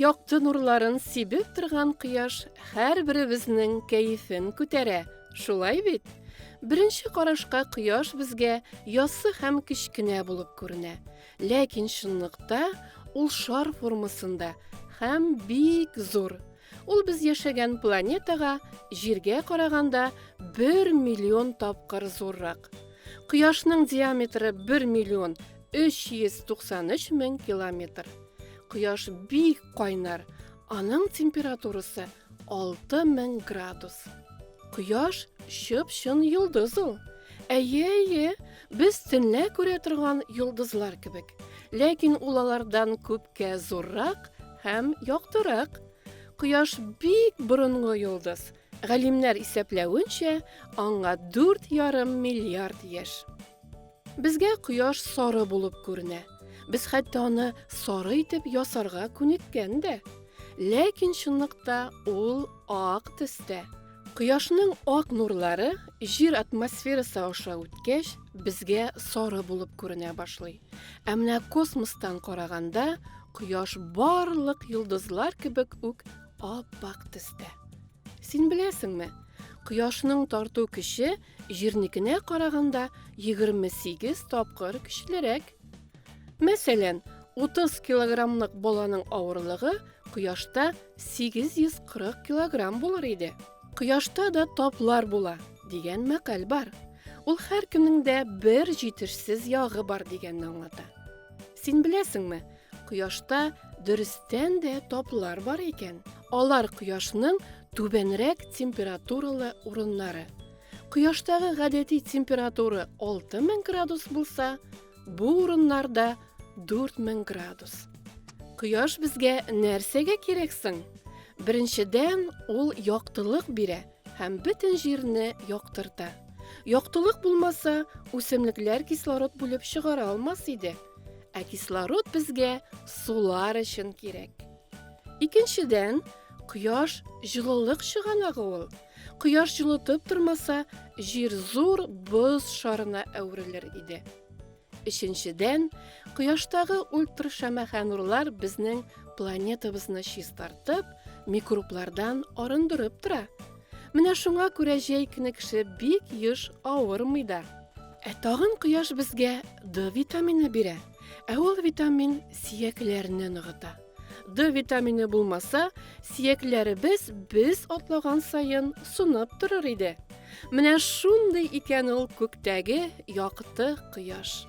якты нурларын сибеп торган кояш һәрберебезнең кәефен күтәрә. Шулай бит? Беренче карашка кояш безгә яссы һәм кечкенә булып күренә. Ләкин чынлыкта ул шар формасында һәм бик зур. Ул без яшәгән планетага җиргә караганда 1 миллион тапкыр зуррак. Кояшның диаметры 1 миллион 393 мең километр. Кояш бик кайнар, аның температурасы 6000 градус. Кояш чып-чын йолдыз ул. Әйе, без төнлә күрә торган йолдызлар кебек. Ләкин ул алардан күпкә зуррак һәм яктырак. Кояш бик борынгы йолдыз. Галимнәр исәпләвенчә, аңа 4,5 миллиард яшь. Безгә кояш сары булып күренә. Без хәтта аны сары итеп ясарга күнеккән дә. Ләкин чынлыкта ул ак төстә. Кояшның ак нурлары җир атмосферасы аша үткәч, безгә сары булып күренә башлый. Ә менә космостан караганда, кояш барлык йолдызлар кебек үк ап-ак төстә. Син беләсеңме? Кояшның тарту көче җирнекенә караганда 28 тапкыр көчлерәк. Мәсәлән, 30 килограммлык баланың авырлыгы кояшта 840 килограмм булыр иде. Кояшта да таплар була дигән мәкаль бар. Ул һәркемнең дә бер җитешсез ягы бар дигәнне аңлата. Син беләсеңме? Кояшта дөрестән дә таплар бар икән. Алар кояшның түбәнрәк температуралы урыннары. Кояштагы гадәти температура 6000 градус булса, бу урыннарда 4000 градус. Кояш безгә нәрсәгә кирәк соң? Беренчедән, ул яктылык бирә һәм бөтен җирне яктырта. Яктылык булмаса, үсемлекләр кислород бүлеп чыгара алмас иде. Ә кислород безгә сулар өчен кирәк. Икенчедән, кояш җылылык чыганагы ул. Кояш җылытып тормаса, җир зур боз шарына әверелер иде. Өченчедән, кояштагы ультрафиолет нурлар безнең планетабызны чистартып, микроблардан арындырып тора. Менә шуңа күрә җәй көне кеше бик еш авырмый да. Ә тагын кояш безгә D витамины бирә. Ә ул витамин сөякләрне ныгыта. D витамины булмаса, сөякләребез без атлаган саен сынып торыр иде. Менә шундый икән ул күктәге якты кояш.